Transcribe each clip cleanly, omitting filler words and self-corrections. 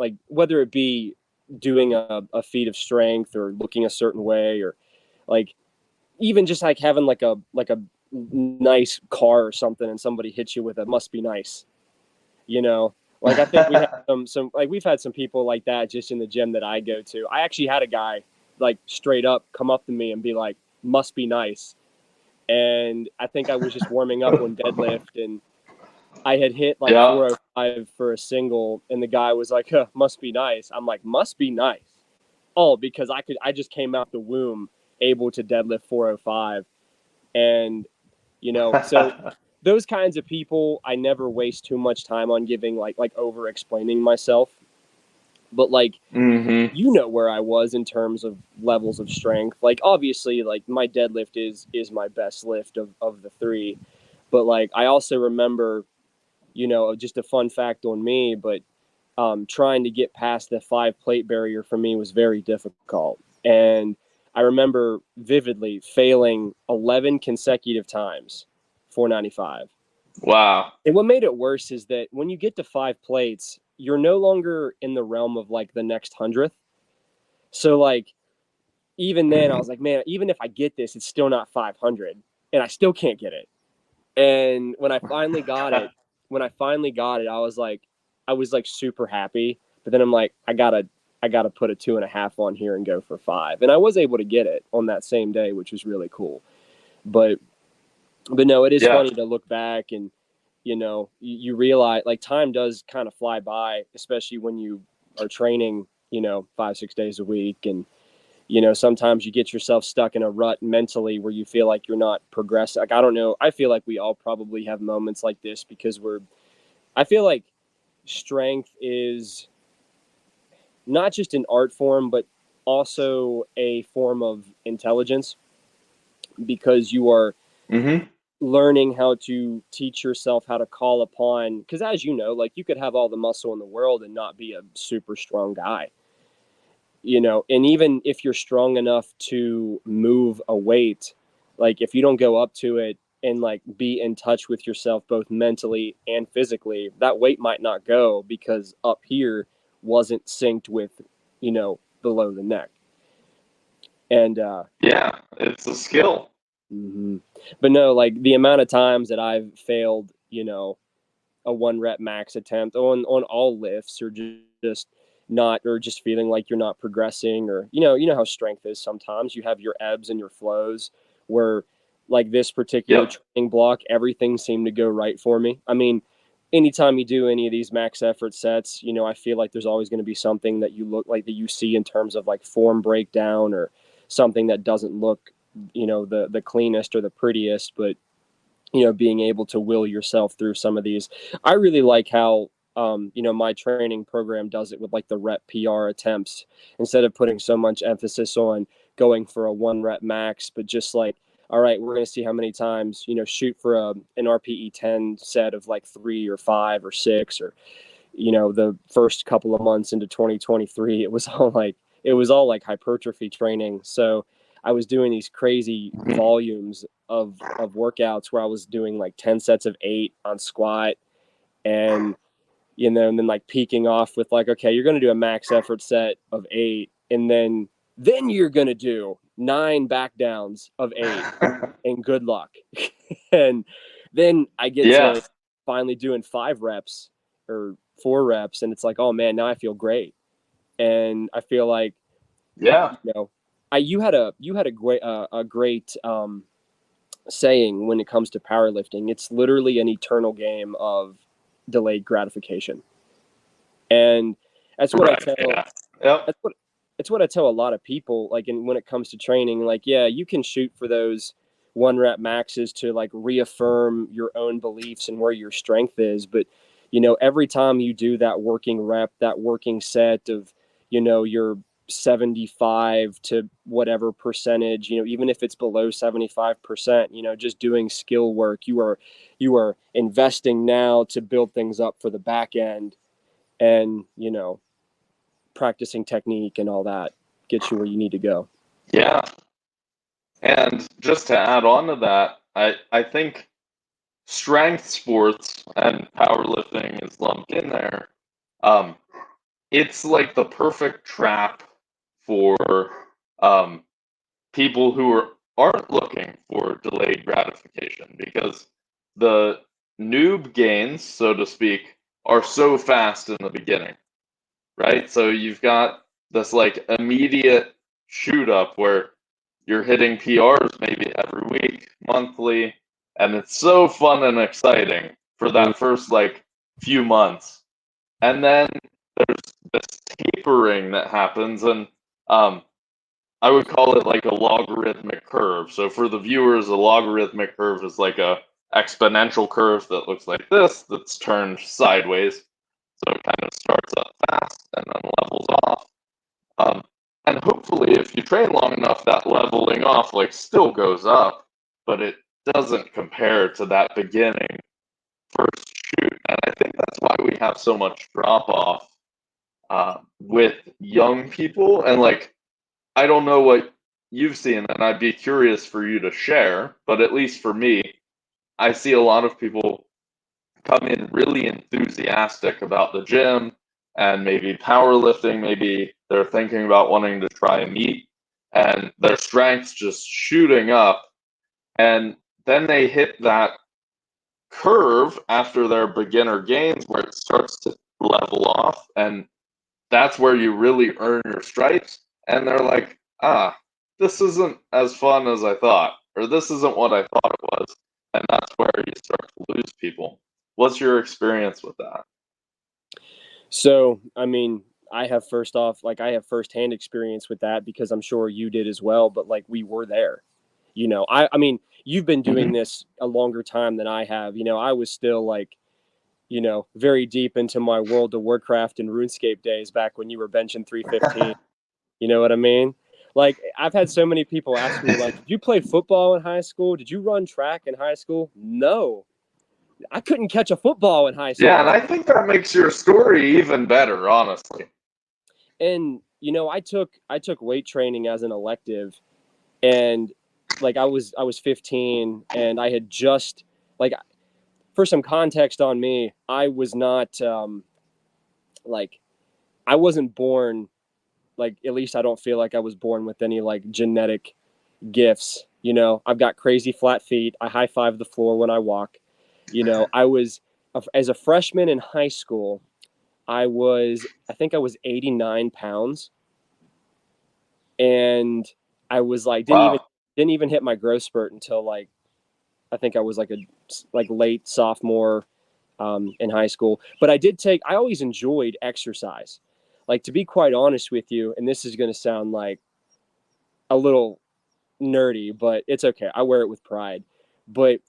like whether it be doing a feat of strength or looking a certain way, or like even just like having like a nice car or something and somebody hits you with a must be nice, you know. Like I think we have some like we've had some people like that just in the gym that I go to. I actually had a guy like straight up come up to me and be like, must be nice. And I think I was just warming up on deadlift, and I had hit like Yeah. 405 for a single, and the guy was like, huh, must be nice. I'm like, must be nice. Oh, because I just came out the womb able to deadlift 405. And, you know, so those kinds of people, I never waste too much time on giving like over explaining myself. But like, Mm-hmm. you know where I was in terms of levels of strength. Like obviously like my deadlift is my best lift of the three. But like I also remember, you know, just a fun fact on me, but trying to get past the 5 plate barrier for me was very difficult. And I remember vividly failing 11 consecutive times, 495. Wow. And what made it worse is that when you get to 5 plates, you're no longer in the realm of like the next 100th. So like even then I was like, man, even if I get this, it's still not 500 and I still can't get it. And when I finally got it, I was like super happy. But then I'm like, I gotta put a 2.5 on here and go for 5. And I was able to get it on that same day, which was really cool. But no, it is Yeah. funny to look back and, you know, you realize like time does kind of fly by, especially when you are training, you know, 5-6 days a week. And, you know, sometimes you get yourself stuck in a rut mentally where you feel like you're not progressing. Like, I don't know. I feel like we all probably have moments like this because I feel like strength is not just an art form, but also a form of intelligence because you are Mm-hmm. learning how to teach yourself how to call upon. Because as you know, like you could have all the muscle in the world and not be a super strong guy, you know. And even if you're strong enough to move a weight, like if you don't go up to it and like be in touch with yourself both mentally and physically, that weight might not go because up here wasn't synced with, you know, below the neck. And Yeah, it's a skill. mm-hmm. But no, like the amount of times that I've failed, you know, a 1 rep max attempt on all lifts, or just not, or just feeling like you're not progressing, or you know how strength is. Sometimes you have your ebbs and your flows where like this particular Yep. training block, everything seemed to go right for me. I mean, anytime you do any of these max effort sets, you know, I feel like there's always going to be something that you look like that you see in terms of like form breakdown or something that doesn't look, you know, the cleanest or the prettiest. But you know, being able to will yourself through some of these. I really like how, you know, my training program does it with like the rep PR attempts instead of putting so much emphasis on going for a 1 rep max, but just like, all right, we're going to see how many times, you know, shoot for an RPE 10 set of like 3 or 5 or 6, or, you know, the first couple of months into 2023, it was all like hypertrophy training. So I was doing these crazy volumes of workouts where I was doing like 10 sets of 8 on squat, and you know, and then like peaking off with like, okay, you're going to do a max effort set of 8, and then you're going to do 9 back downs of 8, and good luck. And then I get Yeah. to finally doing 5 reps or 4 reps, and it's like, oh man, now I feel great. And I feel like, Yeah. you know, you had a great saying when it comes to powerlifting. It's literally an eternal game of delayed gratification. And that's what I Right. tell Yeah. Yep. that's what it's what I tell a lot of people, like when it comes to training, like, yeah, you can shoot for those 1 rep maxes to like reaffirm your own beliefs and where your strength is. But, you know, every time you do that working rep, that working set of, you know, your 75 to whatever percentage, you know, even if it's below 75%, you know, just doing skill work, you are investing now to build things up for the back end. And, you know, practicing technique and all that gets you where you need to go. Yeah. And just to add on to that, I think strength sports and powerlifting is lumped in there. Um, it's like the perfect trap for um, people who aren't looking for delayed gratification, because the noob gains, so to speak, are so fast in the beginning, right? So you've got this like immediate shoot up where you're hitting PRs maybe every week, monthly, and it's so fun and exciting for Mhm. that first like few months. And then there's this tapering that happens, and um, I would call it like a logarithmic curve. So for the viewers, a logarithmic curve is like a exponential curve that looks like this, that's turned sideways. So it kind of starts up fast and then levels off. Um, and hopefully, if you train long enough, that leveling off like still goes up, but it doesn't compare to that beginning first shoot. And I think that's why we have so much drop off with young people. And like, I don't know what you've seen, and I'd be curious for you to share, but at least for me, I see a lot of people come in really enthusiastic about the gym and maybe powerlifting. Maybe they're thinking about wanting to try a meet, and their strength's just shooting up. And then they hit that curve after their beginner gains where it starts to level off. And that's where you really earn your stripes. And they're like, this isn't as fun as I thought, or this isn't what I thought it was. And that's where you start to lose people. What's your experience with that? So, I mean, I have I have firsthand experience with that because I'm sure you did as well, but like we were there. I mean, you've been doing Mm-hmm. this a longer time than I have. I was still like, very deep into my World of Warcraft and RuneScape days back when you were benching 315. You know what I mean? Like, I've had so many people ask me, like, did you play football in high school? Did you run track in high school? No, I couldn't catch a football in high Yeah, and school. I think that makes your story even better, honestly. And I took weight training as an elective, and like I was 15, and I had just like, for some context on me, I was not like I wasn't born, like, at least I don't feel like I was born with any like genetic gifts. I've got crazy flat feet. I high five the floor when I walk. I was, as a freshman in high school, I think I was 89 pounds, and I was like, Wow. didn't even hit my growth spurt until like, I think I was like a like late sophomore in high school. But I always enjoyed exercise. Like, to be quite honest with you, and this is going to sound like a little nerdy, but it's okay. I wear it with pride. But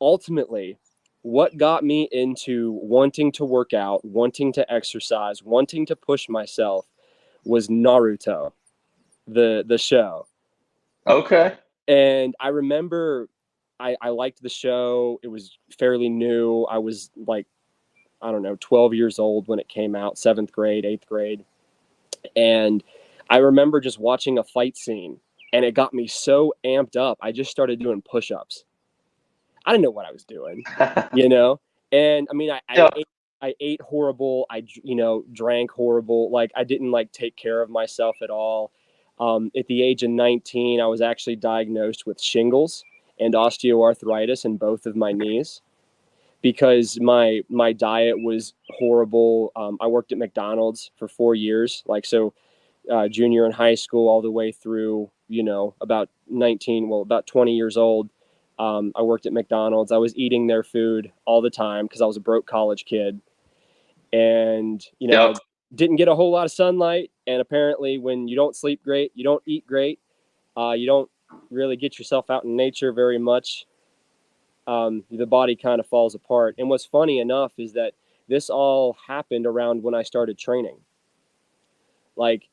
ultimately, what got me into wanting to work out, wanting to exercise, wanting to push myself was Naruto, the show. Okay. And I remember I liked the show. It was fairly new. I was like, I don't know, 12 years old when it came out, seventh grade, eighth grade. And I remember just watching a fight scene, and it got me so amped up. I just started doing push ups. I didn't know what I was doing, you know? And I mean, Yeah. I ate horrible. Drank horrible. Like, I didn't like take care of myself at all. At the age of 19, I was actually diagnosed with shingles and osteoarthritis in both of my knees because my diet was horrible. I worked at McDonald's for 4 years, like, so, junior in high school all the way through, about 19, well, about 20 years old. I worked at McDonald's. I was eating their food all the time because I was a broke college kid, and I Yep. didn't get a whole lot of sunlight. And apparently, when you don't sleep great, you don't eat great. You don't really get yourself out in nature very much. The body kind of falls apart. And what's funny enough is that this all happened around when I started training. Like,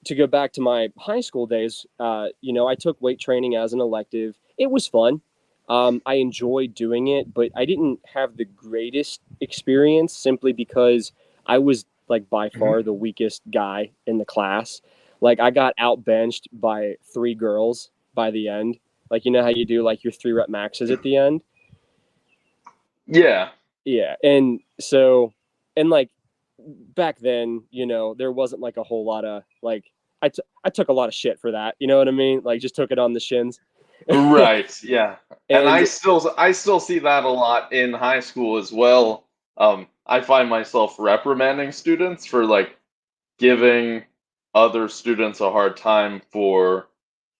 to go back to my high school days, I took weight training as an elective. It was fun. I enjoyed doing it, but I didn't have the greatest experience simply because I was like by Mhm. far the weakest guy in the class. Like, I got outbenched by three girls by the end. Like, how you do like your 3 rep maxes at the end? Yeah. Yeah. And so, and like, back then, you know, there wasn't like a whole lot of like, I took a lot of shit for that. You know what I mean? Like just took it on the shins. Right. Yeah. And And I still see that a lot in high school as well. I find myself reprimanding students for like giving other students a hard time for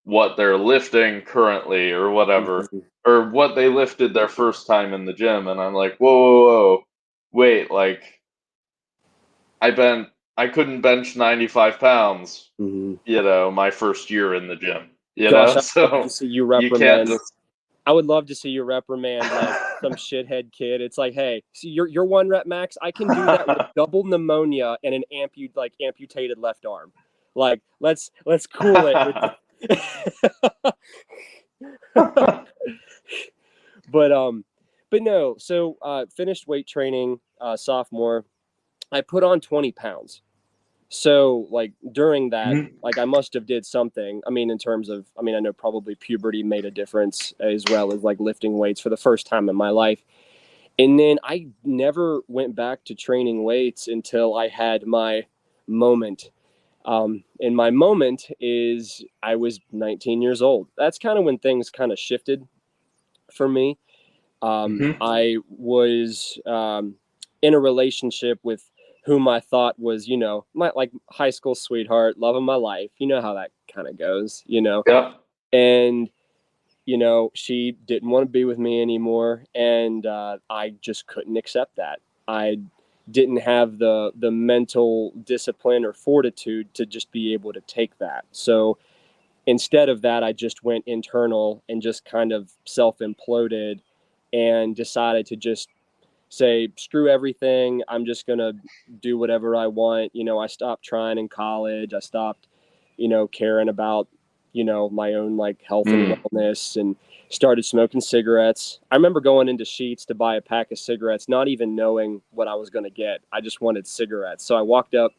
what they're lifting currently or whatever, or what they lifted their first time in the gym. And I'm like, whoa, whoa, whoa, wait, like I couldn't bench 95 pounds, Mhm. you know, my first year in the gym, you Gosh, know, I'd love to so see you you can't reprimand. just. I would love to see you reprimand like some shithead kid. It's like, hey, see your 1 rep max. I can do that with double pneumonia and an amputated left arm. Like, let's cool it with. but but no. So finished weight training sophomore. I put on 20 pounds. So like during that, Mhm. like I must have did something. I mean, in terms of, I mean, I know probably puberty made a difference as well as like lifting weights for the first time in my life. And then I never went back to training weights until I had my moment. And my moment is I was 19 years old. That's kind of when things kind of shifted for me. Mhm. I was in a relationship with whom I thought was, you know, my like high school sweetheart, love of my life. You know how that kind of goes, you know. Yep. And you know, she didn't want to be with me anymore, and I just couldn't accept that. I didn't have the mental discipline or fortitude to just be able to take that. So instead of that, I just went internal and just kind of self imploded and decided to just say, screw everything. I'm just going to do whatever I want. You know, I stopped trying in college. I stopped, you know, caring about, you know, my own like health and Mm. wellness and started smoking cigarettes. I remember going into Sheetz to buy a pack of cigarettes, not even knowing what I was going to get. I just wanted cigarettes. So I walked up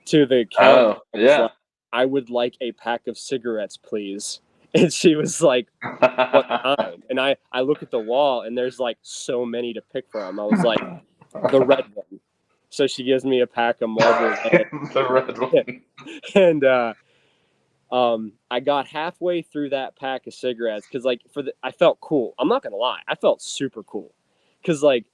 to the counter. Oh, I was yeah. like, I would like a pack of cigarettes, please. And she was like, what kind? And I look at the wall and there's like so many to pick from. I was like, the red one. So she gives me a pack of Marlboro Red. The red one. And I got halfway through that pack of cigarettes because like I felt cool. I'm not gonna lie, I felt super cool because like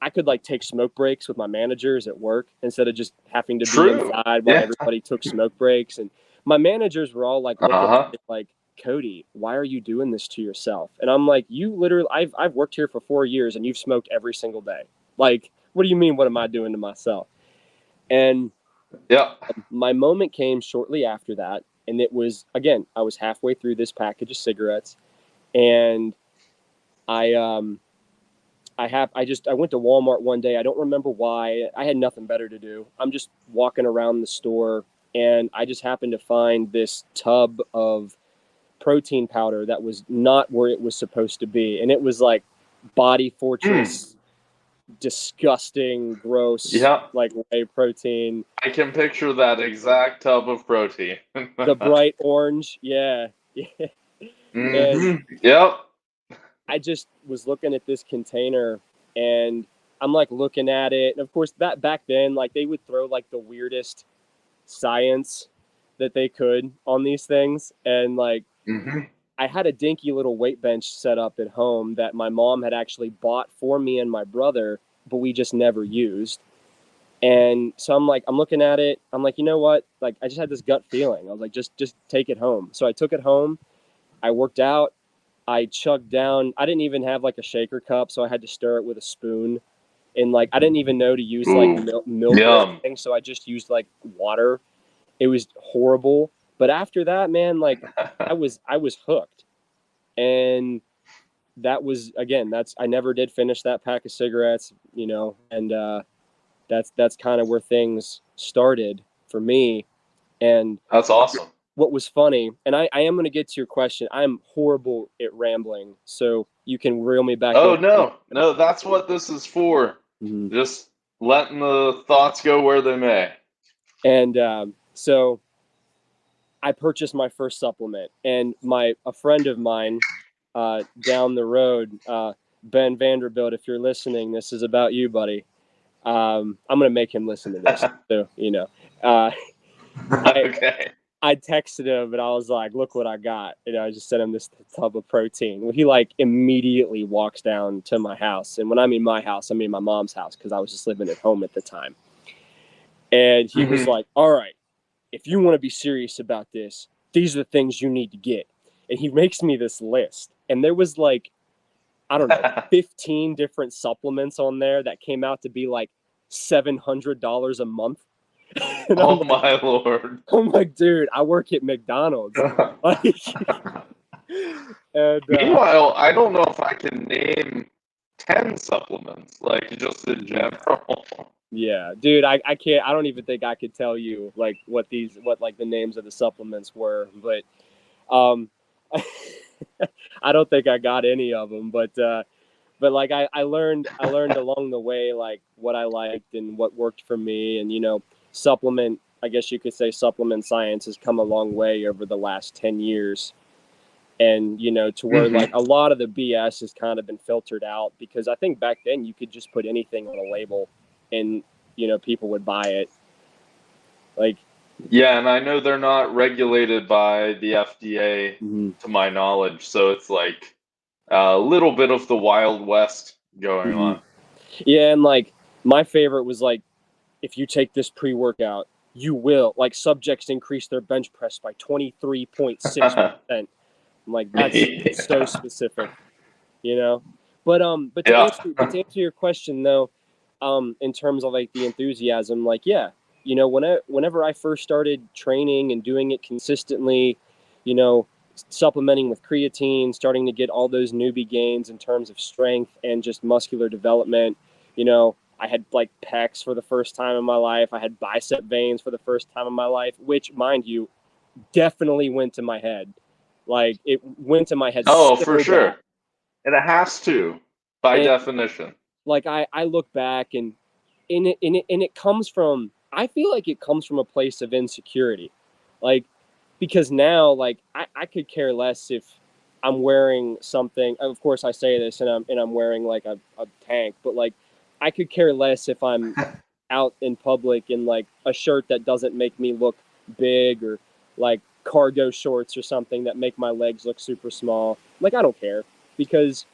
I could like take smoke breaks with my managers at work instead of just having to be True. inside while Yeah. everybody took smoke breaks. And my managers were all like looking at Uh-huh. me like, Cody, why are you doing this to yourself? And I'm like, you literally, I've worked here for 4 years and you've smoked every single day. Like, what do you mean? What am I doing to myself? And Yeah. my moment came shortly after that. And it was, again, I was halfway through this package of cigarettes and I, I went to Walmart one day. I don't remember why. I had nothing better to do. I'm just walking around the store and I just happened to find this tub of protein powder that was not where it was supposed to be. And it was like Body Mm. Fortress, disgusting, gross, Yeah. like whey protein. I can picture that exact tub of protein. The bright orange. Yeah. And Hmm. Yep. I just was looking at this container and I'm like looking at it. And of course, that back then, like they would throw like the weirdest science that they could on these things. And like Hmm. I had a dinky little weight bench set up at home that my mom had actually bought for me and my brother, but we just never used. And so I'm like, I'm looking at it. I'm like, you know what? Like I just had this gut feeling. I was like, just take it home. So I took it home. I worked out. I chugged down. I didn't even have like a shaker cup, so I had to stir it with a spoon. And like I didn't even know to use like Ooh. milk or Yum. anything, so I just used like water. It was horrible. But after that, man, like I was hooked. And that was again, that's I never did finish that pack of cigarettes, you know, and that's kind of where things started for me. And That's awesome. what was funny, and I am going to get to your question. I'm horrible at rambling, so you can reel me back Oh, in. no. No, that's what this is for. Mhm. Just letting the thoughts go where they may. And so I purchased my first supplement, and a friend of mine down the road, Ben Vanderbilt, if you're listening, this is about you, buddy. I'm gonna make him listen to this. So, uh, I Okay. I texted him and I was like, "Look what I got." I just sent him this tub of protein. Well, he like immediately walks down to my house, and when I mean my house, I mean my mom's house because I was just living at home at the time. And he was like, "All right, if you want to be serious about this, these are the things you need to get." And he makes me this list, and there was like, I don't know, 15 different supplements on there that came out to be like $700 a month. And Oh my Lord. I'm like, dude, I work at McDonald's. Like, and Meanwhile, I don't know if I can name 10 supplements, like just in general. yeah, dude, I can't. I don't even think I could tell you like what like the names of the supplements were, but um, I don't think I got any of them. But like I learned along the way like what I liked and what worked for me, and supplement. I guess you could say supplement science has come a long way over the last 10 years. And to where like a lot of the BS has kind of been filtered out, because I think back then you could just put anything on a label and people would buy it. Like, Yeah, and I know they're not regulated by the FDA to my knowledge, so it's like a little bit of the Wild West going on. yeah, and like my favorite was like, if you take this pre-workout, you will, like, subjects increase their bench press by 23.6%. I'm like, that's so specific, But to Yeah. answer your question though, in terms of like the enthusiasm, like, yeah, whenever I first started training and doing it consistently, you know, supplementing with creatine, starting to get all those newbie gains in terms of strength and just muscular development, I had like pecs for the first time in my life. I had bicep veins for the first time in my life, which, mind you, definitely went to my head. Like, it went to my head Oh, so for sure. bad. And it has to, by And definition. like I look back and it comes from, I feel like it comes from a place of insecurity. Like, because now, like, I could care less if I'm wearing something. Of course I say this and I'm wearing like a tank, but like I could care less if I'm out in public in like a shirt that doesn't make me look big, or like cargo shorts or something that make my legs look super small. Like, I don't care, because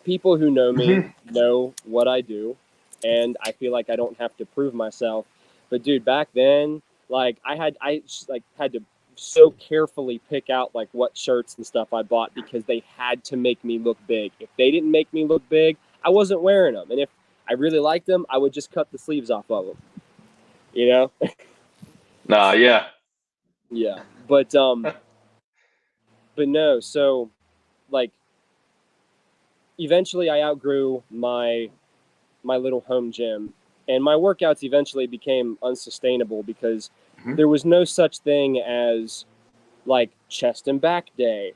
people who know me know what I do, and I feel like I don't have to prove myself. But dude, back then, like I just, like, had to so carefully pick out like what shirts and stuff I bought, because they had to make me look big. If they didn't make me look big, I wasn't wearing them. And if I really liked them, I would just cut the sleeves off of them. You know? Nah, yeah. Yeah. But no, so like eventually I outgrew my little home gym, and my workouts eventually became unsustainable, because there was no such thing as like chest and back day